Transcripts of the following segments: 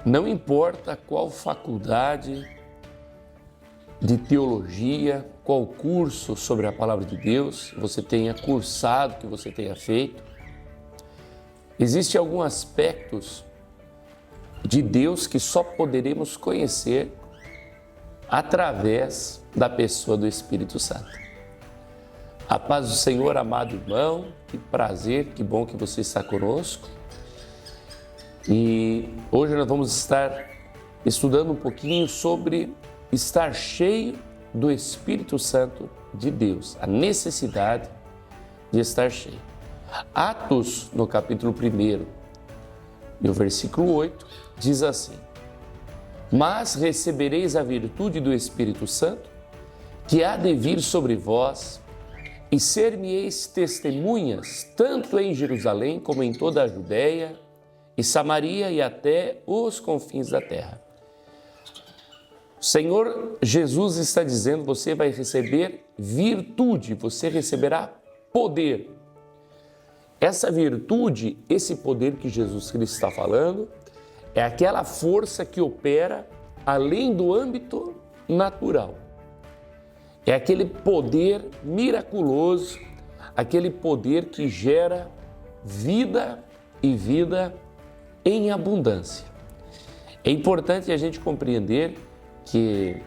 Não importa qual faculdade de teologia, qual curso sobre a palavra de Deus você tenha cursado, que você tenha feito, existem alguns aspectos de Deus que só poderemos conhecer através da pessoa do Espírito Santo. A paz do Senhor, amado irmão, que prazer, que bom que você está conosco. E hoje nós vamos estar estudando um pouquinho sobre estar cheio do Espírito Santo de Deus, a necessidade de estar cheio. Atos, no capítulo 1, e o versículo 8, diz assim: Mas recebereis a virtude do Espírito Santo, que há de vir sobre vós, e ser-me-eis testemunhas, tanto em Jerusalém como em toda a Judéia e Samaria e até os confins da terra. O Senhor Jesus está dizendo: você vai receber virtude, você receberá poder. Essa virtude, esse poder que Jesus Cristo está falando, é aquela força que opera além do âmbito natural. É aquele poder miraculoso, aquele poder que gera vida e vida em abundância. É importante a gente compreender que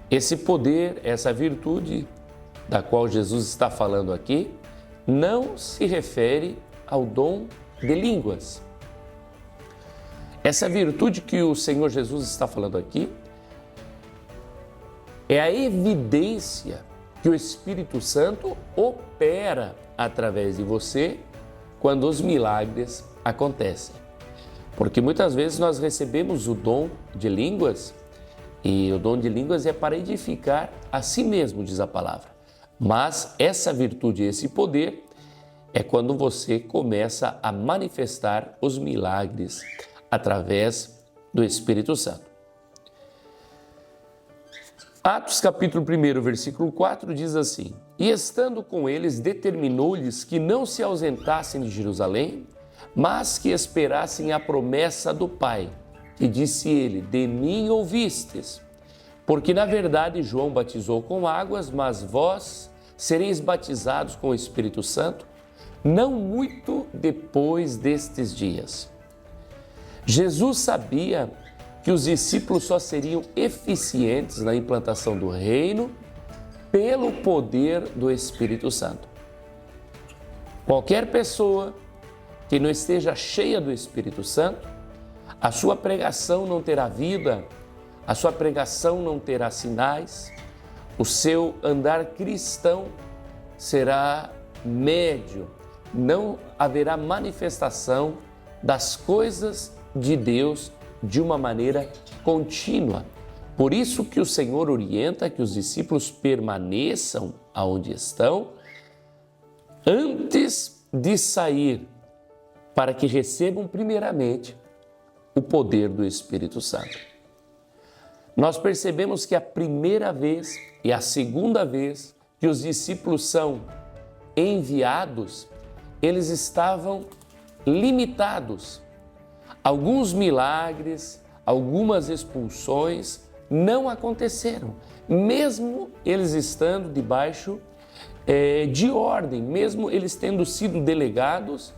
esse poder, essa virtude da qual Jesus está falando aqui, não se refere ao dom de línguas. Essa virtude que o Senhor Jesus está falando aqui é a evidência que o Espírito Santo opera através de você quando os milagres acontecem. Porque muitas vezes nós recebemos o dom de línguas, e o dom de línguas é para edificar a si mesmo, diz a palavra. Mas essa virtude, esse poder, é quando você começa a manifestar os milagres através do Espírito Santo. Atos capítulo 1, versículo 4 diz assim: E estando com eles, determinou-lhes que não se ausentassem de Jerusalém, mas que esperassem a promessa do Pai. E disse ele: De mim ouvistes, porque na verdade João batizou com águas, mas vós sereis batizados com o Espírito Santo, não muito depois destes dias. Jesus sabia que os discípulos só seriam eficientes na implantação do reino pelo poder do Espírito Santo. Qualquer pessoa que não esteja cheia do Espírito Santo, a sua pregação não terá vida, a sua pregação não terá sinais, o seu andar cristão será médio, não haverá manifestação das coisas de Deus de uma maneira contínua. Por isso que o Senhor orienta que os discípulos permaneçam aonde estão antes de sair, para que recebam primeiramente o poder do Espírito Santo. Nós percebemos que a primeira vez e a segunda vez que os discípulos são enviados, eles estavam limitados. Alguns milagres, algumas expulsões não aconteceram, mesmo eles estando debaixo de ordem, mesmo eles tendo sido delegados,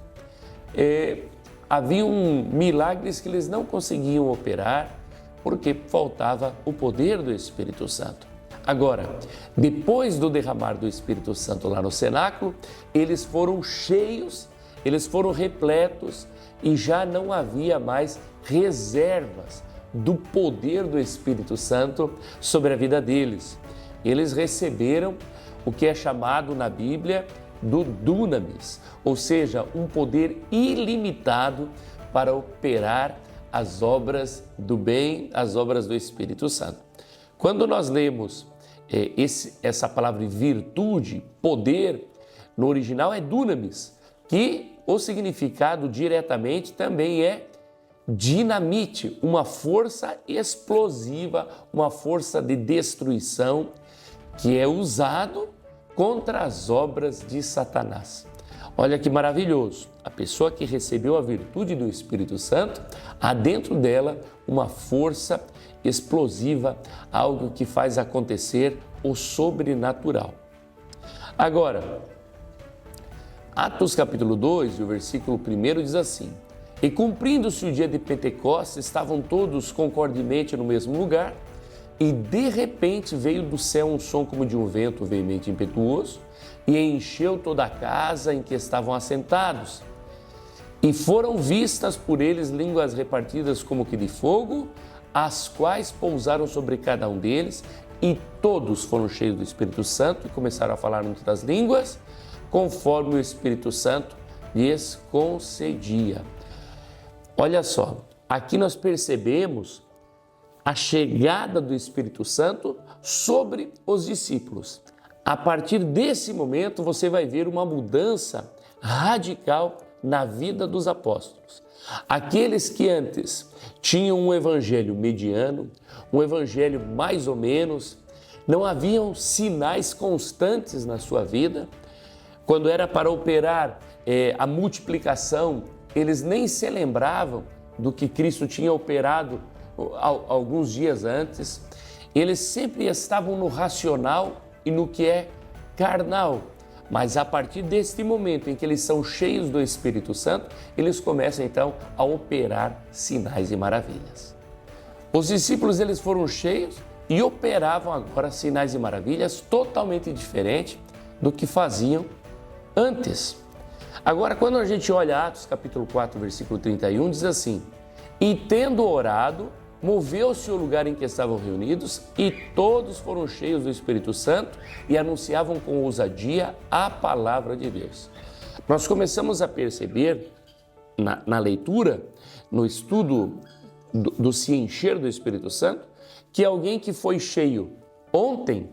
haviam milagres que eles não conseguiam operar porque faltava o poder do Espírito Santo. Agora, depois do derramar do Espírito Santo lá no cenáculo, eles foram cheios, eles foram repletos e já não havia mais reservas do poder do Espírito Santo sobre a vida deles. Eles receberam o que é chamado na Bíblia do dunamis, ou seja, um poder ilimitado para operar as obras do bem, as obras do Espírito Santo. Quando nós lemos essa palavra virtude, poder, no original é dunamis, que o significado diretamente também é dinamite, uma força explosiva, uma força de destruição que é usado contra as obras de Satanás. Olha que maravilhoso. A pessoa que recebeu a virtude do Espírito Santo, há dentro dela uma força explosiva, algo que faz acontecer o sobrenatural. Agora, Atos capítulo 2, o versículo 1 diz assim: E cumprindo-se o dia de Pentecostes, estavam todos concordemente no mesmo lugar, e de repente veio do céu um som como de um vento veemente e impetuoso, e encheu toda a casa em que estavam assentados. E foram vistas por eles línguas repartidas como que de fogo, as quais pousaram sobre cada um deles, e todos foram cheios do Espírito Santo e começaram a falar em outras línguas, conforme o Espírito Santo lhes concedia. Olha só, aqui nós percebemos a chegada do Espírito Santo sobre os discípulos. A partir desse momento, você vai ver uma mudança radical na vida dos apóstolos. Aqueles que antes tinham um evangelho mediano, um evangelho mais ou menos, não haviam sinais constantes na sua vida. Quando era para operar a multiplicação, eles nem se lembravam do que Cristo tinha operado alguns dias antes. Eles sempre estavam no racional e no que é carnal. Mas a partir deste momento em que eles são cheios do Espírito Santo, eles começam então a operar sinais e maravilhas. Os discípulos, eles foram cheios e operavam agora sinais e maravilhas totalmente diferentes do que faziam antes. Agora, quando a gente olha Atos capítulo 4, versículo 31, diz assim: E tendo orado, moveu-se o lugar em que estavam reunidos, e todos foram cheios do Espírito Santo e anunciavam com ousadia a palavra de Deus. Nós começamos a perceber na leitura, no estudo do se encher do Espírito Santo, que alguém que foi cheio ontem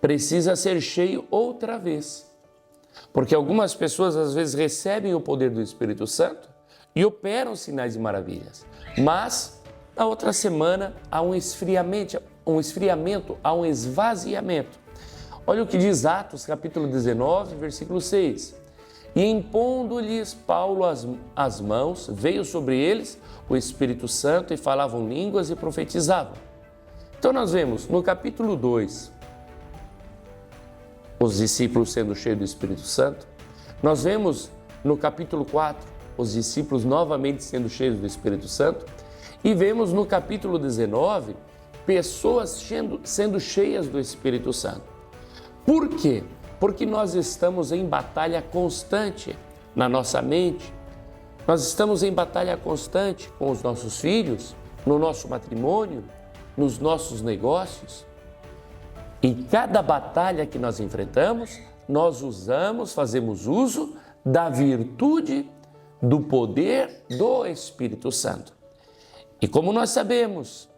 precisa ser cheio outra vez. Porque algumas pessoas às vezes recebem o poder do Espírito Santo e operam sinais e maravilhas. Mas na outra semana há um esfriamento, há um esvaziamento. Olha o que diz Atos capítulo 19, versículo 6. E impondo-lhes Paulo as mãos, veio sobre eles o Espírito Santo e falavam línguas e profetizavam. Então nós vemos no capítulo 2, os discípulos sendo cheios do Espírito Santo. Nós vemos no capítulo 4, os discípulos novamente sendo cheios do Espírito Santo. E vemos no capítulo 19, pessoas sendo cheias do Espírito Santo. Por quê? Porque nós estamos em batalha constante na nossa mente. Nós estamos em batalha constante com os nossos filhos, no nosso matrimônio, nos nossos negócios. E cada batalha que nós enfrentamos, nós fazemos uso da virtude, do poder do Espírito Santo. E como nós sabemos,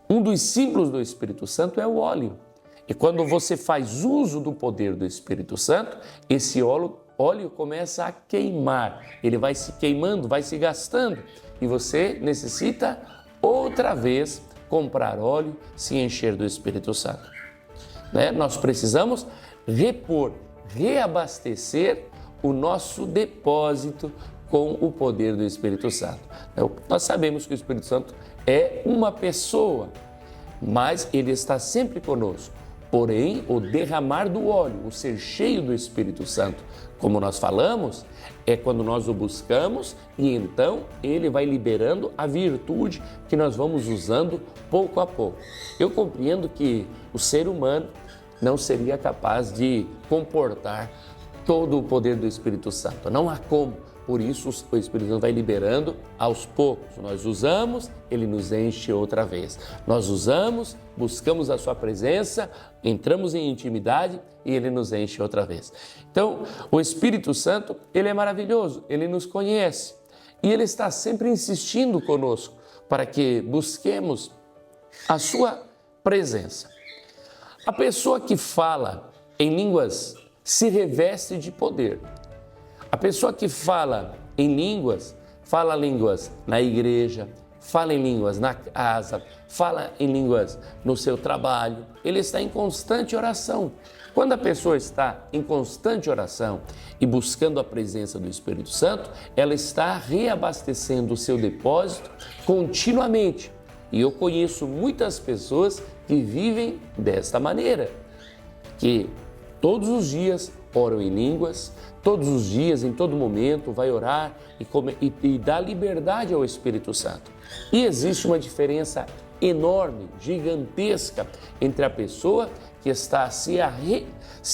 um dos símbolos do Espírito Santo é o óleo. E quando você faz uso do poder do Espírito Santo, esse óleo começa a queimar. Ele vai se queimando, vai se gastando. E você necessita outra vez comprar óleo, se encher do Espírito Santo. Nós precisamos repor, reabastecer o nosso depósito com o poder do Espírito Santo. Nós sabemos que o Espírito Santo é uma pessoa, mas ele está sempre conosco. Porém, o derramar do óleo, o ser cheio do Espírito Santo, como nós falamos, é quando nós o buscamos e então ele vai liberando a virtude que nós vamos usando pouco a pouco. Eu compreendo que o ser humano não seria capaz de comportar todo o poder do Espírito Santo. Não há como. Por isso, o Espírito Santo vai liberando aos poucos. Nós usamos, ele nos enche outra vez. Nós usamos, buscamos a sua presença, entramos em intimidade e ele nos enche outra vez. Então, o Espírito Santo, ele é maravilhoso, ele nos conhece e ele está sempre insistindo conosco para que busquemos a sua presença. A pessoa que fala em línguas se reveste de poder. A pessoa que fala em línguas, fala línguas na igreja, fala em línguas na casa, fala em línguas no seu trabalho. Ele está em constante oração. Quando a pessoa está em constante oração e buscando a presença do Espírito Santo, ela está reabastecendo o seu depósito continuamente. E eu conheço muitas pessoas que vivem desta maneira, que todos os dias oram em línguas, todos os dias, em todo momento, vai orar e dá liberdade ao Espírito Santo. E existe uma diferença enorme, gigantesca, entre a pessoa que está se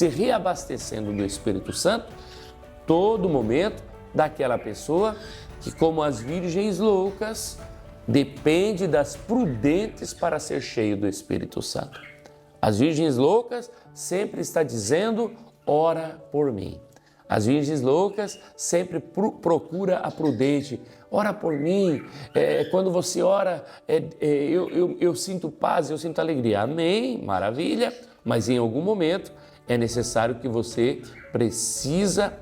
reabastecendo do Espírito Santo todo momento, daquela pessoa que, como as virgens loucas, depende das prudentes para ser cheio do Espírito Santo. As virgens loucas sempre está dizendo, ora por mim. As virgens loucas sempre procura a prudente, ora por mim. Quando você ora, eu sinto paz, eu sinto alegria. Amém, maravilha, mas em algum momento é necessário que você precisa,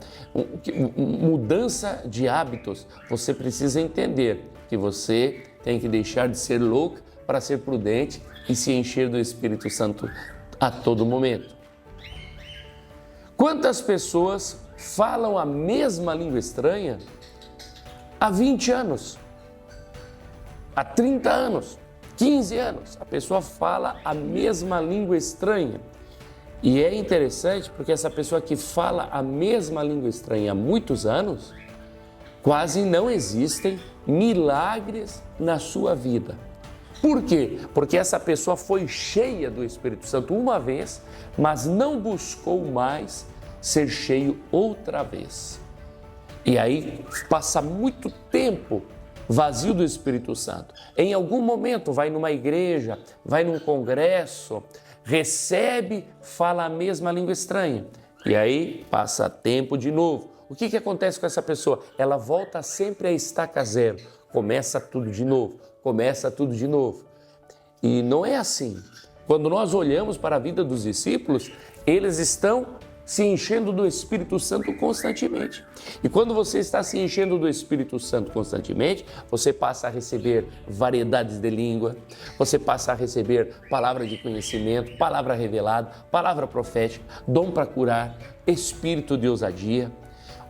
mudança de hábitos, você precisa entender que você tem que deixar de ser louca para ser prudente e se encher do Espírito Santo a todo momento. Quantas pessoas falam a mesma língua estranha há 20 anos, há 30 anos, 15 anos? A pessoa fala a mesma língua estranha. E é interessante porque essa pessoa que fala a mesma língua estranha há muitos anos, quase não existem milagres na sua vida. Por quê? Porque essa pessoa foi cheia do Espírito Santo uma vez, mas não buscou mais ser cheio outra vez. E aí passa muito tempo vazio do Espírito Santo. Em algum momento vai numa igreja, vai num congresso, recebe, fala a mesma língua estranha. E aí passa tempo de novo. O que acontece com essa pessoa? Ela volta sempre a estaca zero. Começa tudo de novo, começa tudo de novo. E não é assim. Quando nós olhamos para a vida dos discípulos, eles estão se enchendo do Espírito Santo constantemente. E quando você está se enchendo do Espírito Santo constantemente, você passa a receber variedades de língua, você passa a receber palavra de conhecimento, palavra revelada, palavra profética, dom para curar, espírito de ousadia.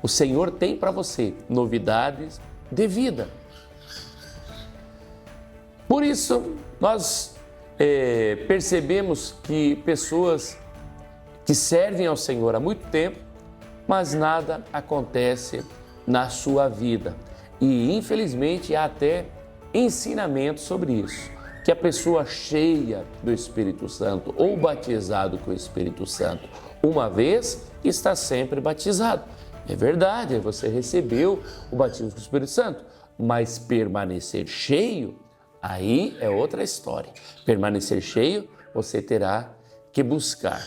O Senhor tem para você novidades de vida. Por isso, nós percebemos que pessoas que servem ao Senhor há muito tempo, mas nada acontece na sua vida. E, infelizmente, há até ensinamento sobre isso, que a pessoa cheia do Espírito Santo ou batizado com o Espírito Santo uma vez, está sempre batizado. É verdade, você recebeu o batismo com o Espírito Santo, mas permanecer cheio, aí é outra história. Permanecer cheio, você terá que buscar.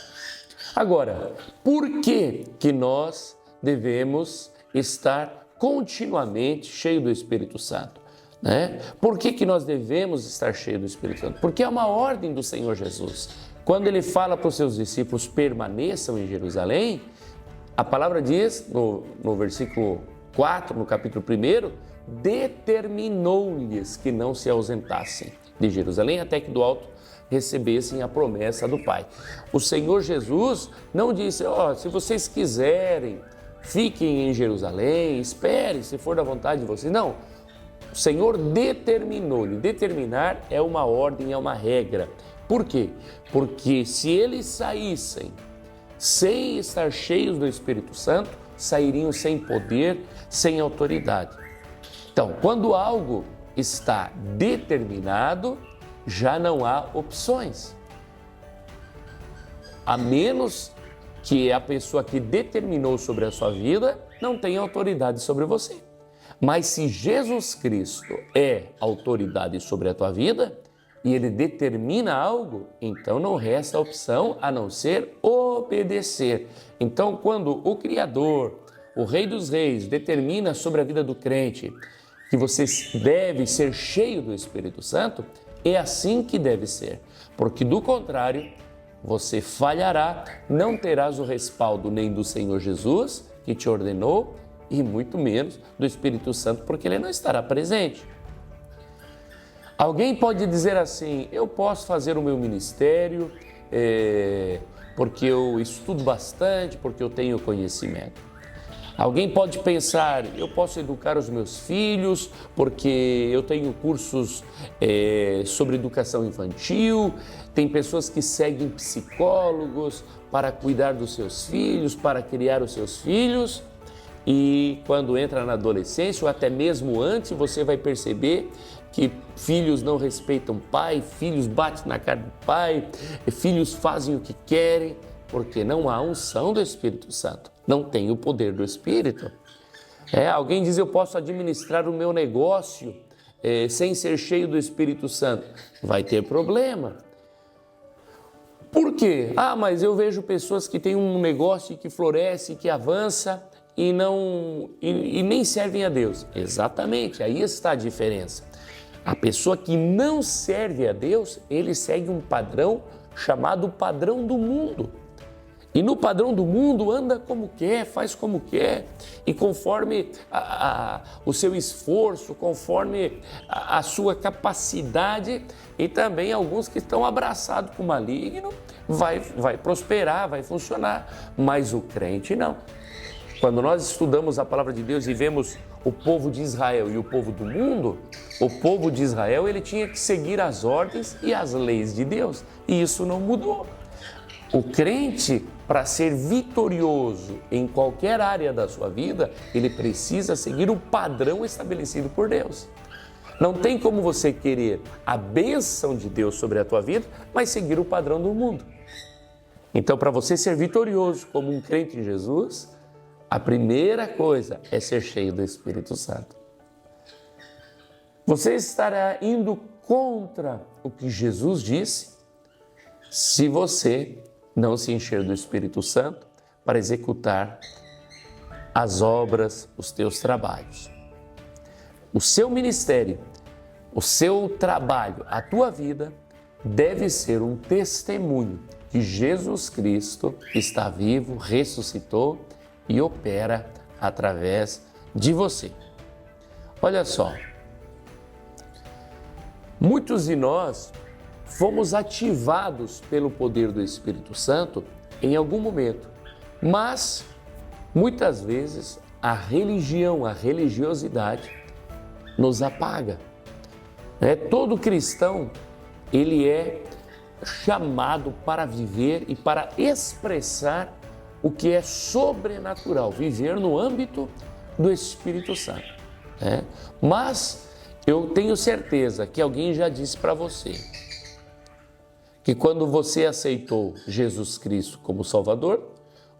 Agora, por que nós devemos estar continuamente cheio do Espírito Santo? Por que nós devemos estar cheio do Espírito Santo? Porque é uma ordem do Senhor Jesus. Quando ele fala para os seus discípulos, permaneçam em Jerusalém, a palavra diz, no versículo 4, no capítulo 1, determinou-lhes que não se ausentassem de Jerusalém até que do alto recebessem a promessa do Pai. O Senhor Jesus não disse, se vocês quiserem, fiquem em Jerusalém, esperem, se for da vontade de vocês. Não, o Senhor determinou-lhe. Determinar é uma ordem, é uma regra. Por quê? Porque se eles saíssem sem estar cheios do Espírito Santo, sairiam sem poder, sem autoridade. Então, quando algo está determinado, já não há opções. A menos que a pessoa que determinou sobre a sua vida não tenha autoridade sobre você. Mas se Jesus Cristo é autoridade sobre a tua vida e Ele determina algo, então não resta opção a não ser obedecer. Então, quando o Criador, o Rei dos Reis, determina sobre a vida do crente que você deve ser cheio do Espírito Santo, é assim que deve ser, porque do contrário, você falhará, não terás o respaldo nem do Senhor Jesus, que te ordenou, e muito menos do Espírito Santo, porque Ele não estará presente. Alguém pode dizer assim, eu posso fazer o meu ministério porque eu estudo bastante, porque eu tenho conhecimento. Alguém pode pensar, eu posso educar os meus filhos porque eu tenho cursos sobre educação infantil. Tem pessoas que seguem psicólogos para cuidar dos seus filhos, para criar os seus filhos. E quando entra na adolescência, ou até mesmo antes, você vai perceber que filhos não respeitam pai, filhos batem na cara do pai, filhos fazem o que querem, porque não há unção do Espírito Santo, não tem o poder do Espírito. Alguém diz, eu posso administrar o meu negócio sem ser cheio do Espírito Santo. Vai ter problema. Por quê? Mas eu vejo pessoas que têm um negócio que floresce, que avança e nem servem a Deus. Exatamente, aí está a diferença. A pessoa que não serve a Deus, ele segue um padrão chamado padrão do mundo. E no padrão do mundo anda como quer, faz como quer, e conforme o seu esforço, conforme a sua capacidade, e também alguns que estão abraçados com o maligno, vai prosperar, vai funcionar, mas o crente não. Quando nós estudamos a palavra de Deus e vemos o povo de Israel e o povo do mundo, o povo de Israel ele tinha que seguir as ordens e as leis de Deus, e isso não mudou. O crente, para ser vitorioso em qualquer área da sua vida, ele precisa seguir o padrão estabelecido por Deus. Não tem como você querer a bênção de Deus sobre a tua vida, mas seguir o padrão do mundo. Então, para você ser vitorioso como um crente em Jesus, a primeira coisa é ser cheio do Espírito Santo. Você estará indo contra o que Jesus disse se você não se encher do Espírito Santo para executar as obras, os teus trabalhos. O seu ministério, o seu trabalho, a tua vida deve ser um testemunho que Jesus Cristo está vivo, ressuscitou e opera através de você. Olha só, muitos de nós fomos ativados pelo poder do Espírito Santo em algum momento, mas muitas vezes a religião, a religiosidade nos apaga. Todo cristão, ele é chamado para viver e para expressar o que é sobrenatural, viver no âmbito do Espírito Santo. Mas eu tenho certeza que alguém já disse para você que quando você aceitou Jesus Cristo como Salvador,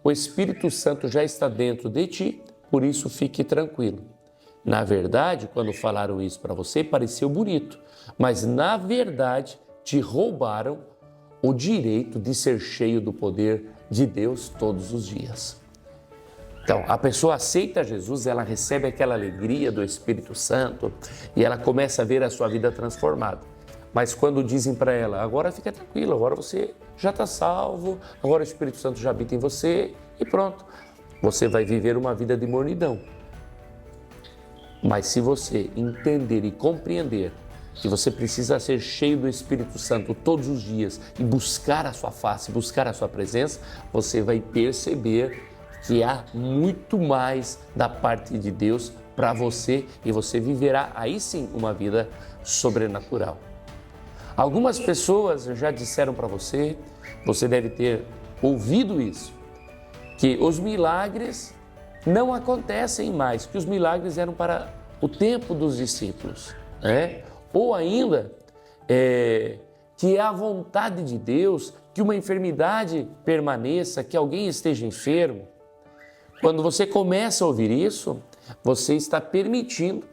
o Espírito Santo já está dentro de ti, por isso fique tranquilo. Na verdade, quando falaram isso para você, pareceu bonito, mas na verdade te roubaram o direito de ser cheio do poder de Deus todos os dias. Então, a pessoa aceita Jesus, ela recebe aquela alegria do Espírito Santo e ela começa a ver a sua vida transformada. Mas quando dizem para ela, agora fica tranquilo, agora você já está salvo, agora o Espírito Santo já habita em você e pronto, você vai viver uma vida de mornidão. Mas se você entender e compreender que você precisa ser cheio do Espírito Santo todos os dias e buscar a sua face, buscar a sua presença, você vai perceber que há muito mais da parte de Deus para você e você viverá aí sim uma vida sobrenatural. Algumas pessoas já disseram para você, você deve ter ouvido isso, que os milagres não acontecem mais, que os milagres eram para o tempo dos discípulos, Ou ainda, que é a vontade de Deus que uma enfermidade permaneça, que alguém esteja enfermo. Quando você começa a ouvir isso, você está permitindo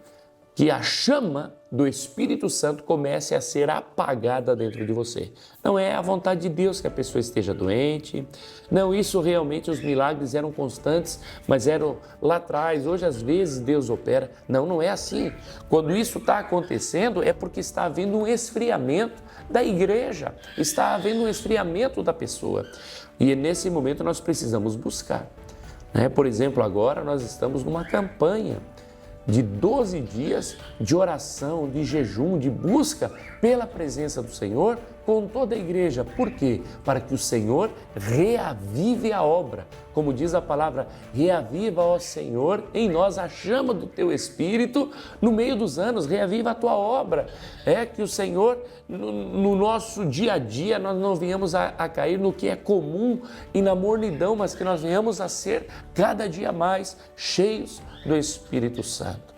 que a chama do Espírito Santo comece a ser apagada dentro de você. Não é a vontade de Deus que a pessoa esteja doente. Não, isso realmente, os milagres eram constantes, mas eram lá atrás. Hoje, às vezes, Deus opera. Não, não é assim. Quando isso está acontecendo, é porque está havendo um esfriamento da igreja. Está havendo um esfriamento da pessoa. E nesse momento nós precisamos buscar. Por exemplo, agora nós estamos numa campanha de 12 dias de oração, de jejum, de busca pela presença do Senhor com toda a igreja. Por quê? Para que o Senhor reavive a obra. Como diz a palavra, reaviva, ó Senhor, em nós a chama do teu Espírito no meio dos anos, reaviva a tua obra. É que o Senhor, no nosso dia a dia, nós não venhamos a cair no que é comum e na mornidão, mas que nós venhamos a ser cada dia mais cheios do Espírito Santo.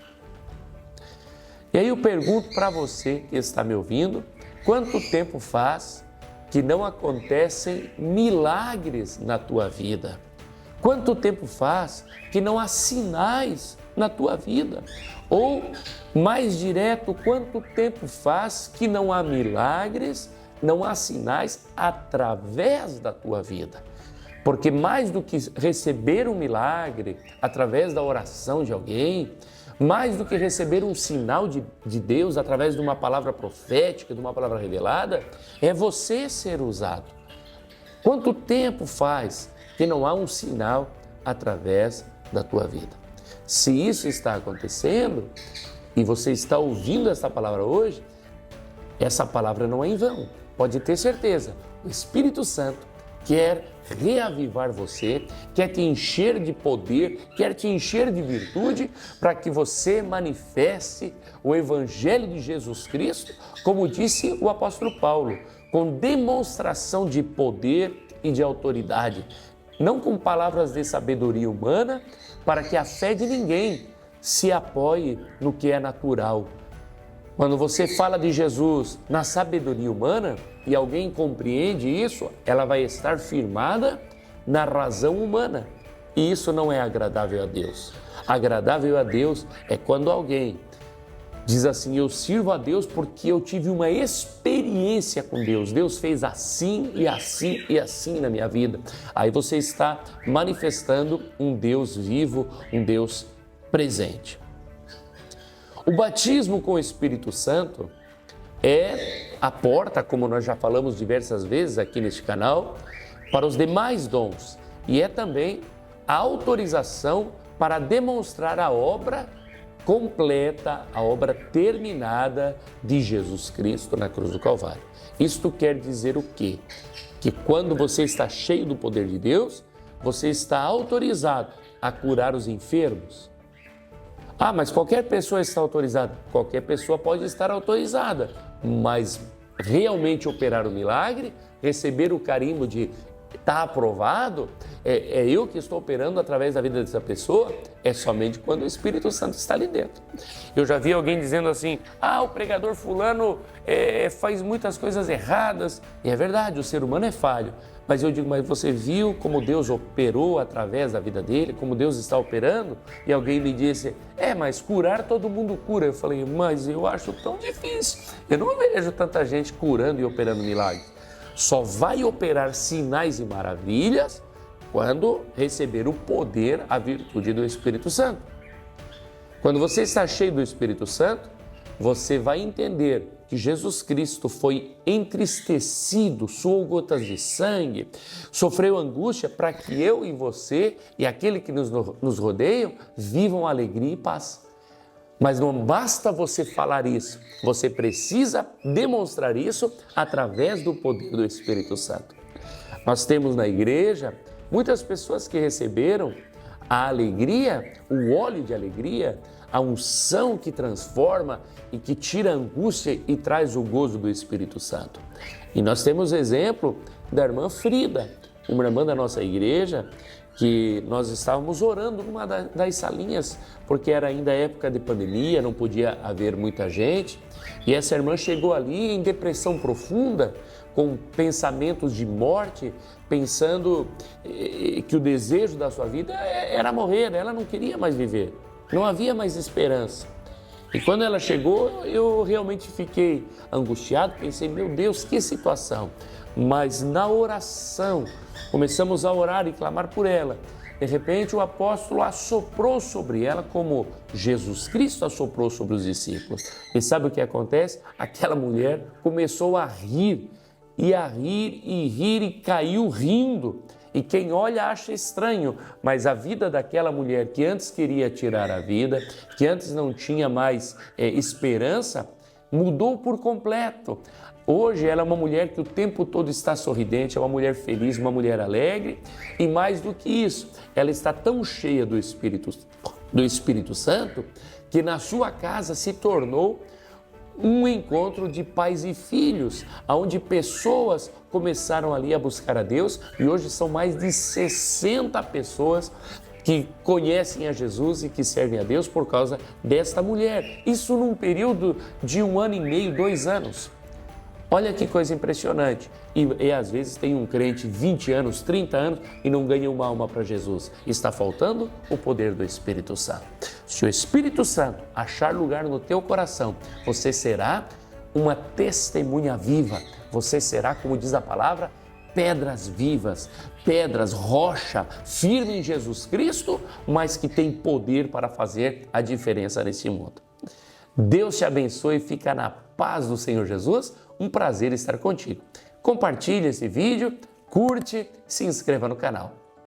E aí eu pergunto para você que está me ouvindo, quanto tempo faz que não acontecem milagres na tua vida? Quanto tempo faz que não há sinais na tua vida? Ou, mais direto, quanto tempo faz que não há milagres, não há sinais através da tua vida? Porque mais do que receber um milagre através da oração de alguém, mais do que receber um sinal de Deus através de uma palavra profética, de uma palavra revelada, é você ser usado. Quanto tempo faz que não há um sinal através da tua vida? Se isso está acontecendo e você está ouvindo essa palavra hoje, essa palavra não é em vão. Pode ter certeza, o Espírito Santo quer reavivar você, quer te encher de poder, quer te encher de virtude, para que você manifeste o Evangelho de Jesus Cristo, como disse o apóstolo Paulo, com demonstração de poder e de autoridade, não com palavras de sabedoria humana, para que a fé de ninguém se apoie no que é natural. Quando você fala de Jesus na sabedoria humana e alguém compreende isso, ela vai estar firmada na razão humana. E isso não é agradável a Deus. Agradável a Deus é quando alguém diz assim, eu sirvo a Deus porque eu tive uma experiência com Deus. Deus fez assim e assim e assim na minha vida. Aí você está manifestando um Deus vivo, um Deus presente. O batismo com o Espírito Santo é a porta, como nós já falamos diversas vezes aqui neste canal, para os demais dons. E é também a autorização para demonstrar a obra completa, a obra terminada de Jesus Cristo na cruz do Calvário. Isto quer dizer o quê? Que quando você está cheio do poder de Deus, você está autorizado a curar os enfermos. Ah, mas qualquer pessoa está autorizada. Qualquer pessoa pode estar autorizada, mas realmente operar o milagre, receber o carimbo de está aprovado, é eu que estou operando através da vida dessa pessoa, é somente quando o Espírito Santo está ali dentro. Eu já vi alguém dizendo assim, o pregador fulano faz muitas coisas erradas, e é verdade, o ser humano é falho, mas eu digo, mas você viu como Deus operou através da vida dele, como Deus está operando? E alguém me disse, mas curar todo mundo cura. Eu falei, mas eu acho tão difícil, eu não vejo tanta gente curando e operando milagres. Só vai operar sinais e maravilhas quando receber o poder, a virtude do Espírito Santo. Quando você está cheio do Espírito Santo, você vai entender que Jesus Cristo foi entristecido, suou gotas de sangue, sofreu angústia para que eu e você e aquele que nos rodeiam vivam alegria e paz. Mas não basta você falar isso, você precisa demonstrar isso através do poder do Espírito Santo. Nós temos na igreja muitas pessoas que receberam a alegria, o óleo de alegria, a unção que transforma e que tira a angústia e traz o gozo do Espírito Santo. E nós temos exemplo da irmã Frida, uma irmã da nossa igreja, que nós estávamos orando numa das salinhas, porque era ainda época de pandemia, não podia haver muita gente, e essa irmã chegou ali em depressão profunda, com pensamentos de morte, pensando que o desejo da sua vida era morrer, ela não queria mais viver, não havia mais esperança. E quando ela chegou, eu realmente fiquei angustiado, pensei, meu Deus, que situação. Mas na oração, começamos a orar e clamar por ela. De repente o apóstolo assoprou sobre ela como Jesus Cristo assoprou sobre os discípulos. E sabe o que acontece? Aquela mulher começou a rir e caiu rindo. E quem olha acha estranho, mas a vida daquela mulher que antes queria tirar a vida, que antes não tinha mais esperança, mudou por completo. Hoje ela é uma mulher que o tempo todo está sorridente, é uma mulher feliz, uma mulher alegre e mais do que isso, ela está tão cheia do Espírito Santo que na sua casa se tornou um encontro de pais e filhos, onde pessoas começaram ali a buscar a Deus e hoje são mais de 60 pessoas que conhecem a Jesus e que servem a Deus por causa desta mulher. Isso num período de 1 ano e meio, 2 anos. Olha que coisa impressionante. E às vezes tem um crente 20 anos, 30 anos e não ganha uma alma para Jesus. Está faltando o poder do Espírito Santo. Se o Espírito Santo achar lugar no teu coração, você será uma testemunha viva. Você será, como diz a palavra, pedras vivas, pedras, rocha, firme em Jesus Cristo, mas que tem poder para fazer a diferença nesse mundo. Deus te abençoe e fica na paz do Senhor Jesus. Um prazer estar contigo. Compartilhe esse vídeo, curte, se inscreva no canal.